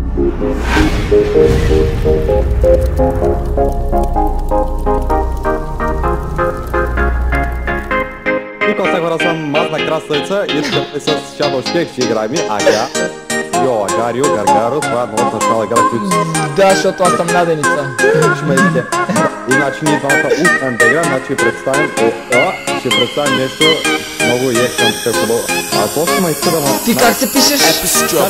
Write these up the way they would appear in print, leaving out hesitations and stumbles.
Тук сега съм мазна красавица, искате с Shadow Stake ще играем, ага. Йо, Агарио, Гаргаро, това е новата начала игра, които... Да, защото аз съм наденица. Шмейте. Иначе ние двамата успеем да играем, значи ще представим нещо много екшън, така хубаво. А то ще ме иска да ма... Ти как се пишеш? Как си ми? Това е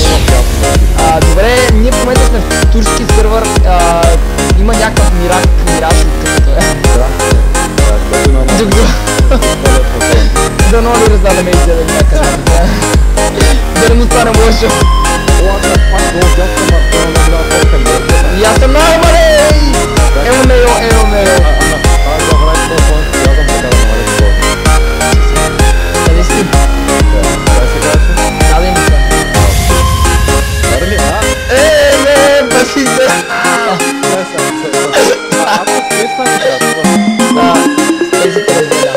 много приятно. Добре, ние в момента сме в турски сървър, има някакъв мираж като е. Да много ли раздадаме изяда някъде. Да не му стане лошо. И аз съм много малей! Ево мейло, ево мейло. Къде си? Наденица. Баси се! Тези телевизия.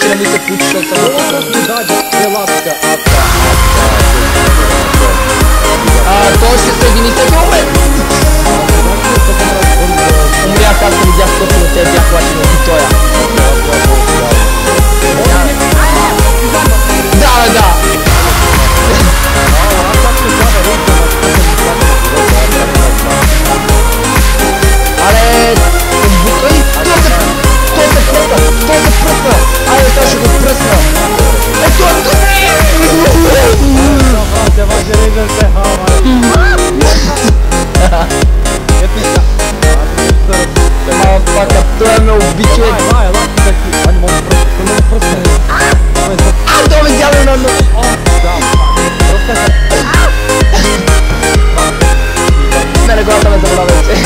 Че не ми се получи, защото съм той ще съедини всеки момент. Умрях, аз не видях точно на тебе, бях плачен от тоя. Да. Але, букай, то се пръсна. Айде, това ще го пръсна. Ето, Малфака, той ме уби, човек. Той ме дядо на нос. Мене главата ме забрава вече.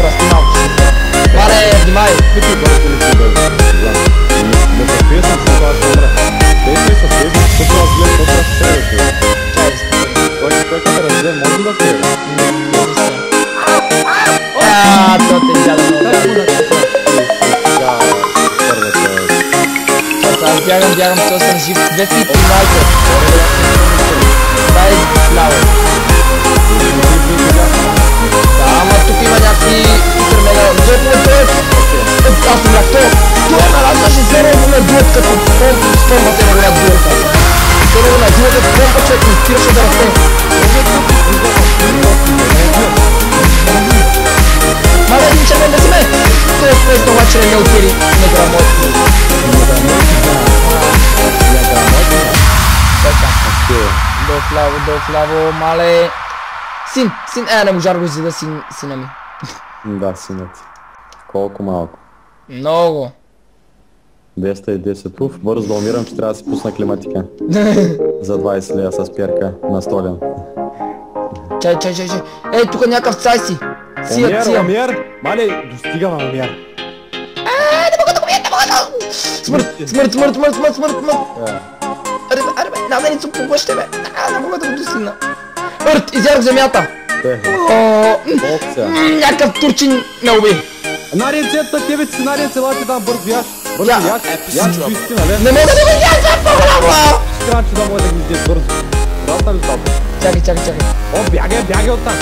Прости малко ще се. Мале, внимай. Бягам, то съм жив. 213. Дай плаво. Да, ама тук има някакви супермега. Аз съм ляк, той е нарастваше здорово на дует, като спомвате на голяк дуета. Здорово на дуета, помпа човек не спираше да расте. Мама, един червен да си ме! Той е спресно, обаче не ме отири неграмотно. Дофлаво, мале. Син, не можа да го изяда сина ми. Да, синът. Колко малко? Много. 210 пруф. Бързо да умирам, че трябва да си пусна климатика. За 20 лея с перка на столен. Чай. Ей, тук някакъв цай си. Умер. Мале, достигам на умер. Не мога да го мия, Смърт. Аре бе, наденица помъще бе. Не мога да го достигна. Изярах земята. Някакъв турчин ме уби. Нарицата, тебе си нарицата, лати там бързо яш. Бързо яш, истина, ле. Не мога да го яш, по-голямо! Странче да мога да ги издеш бързо. ಮಾತಾಡ್ತಾವ Чакай. ಬ್ಯಾಗೆ ಹೋಗ್ತಾನ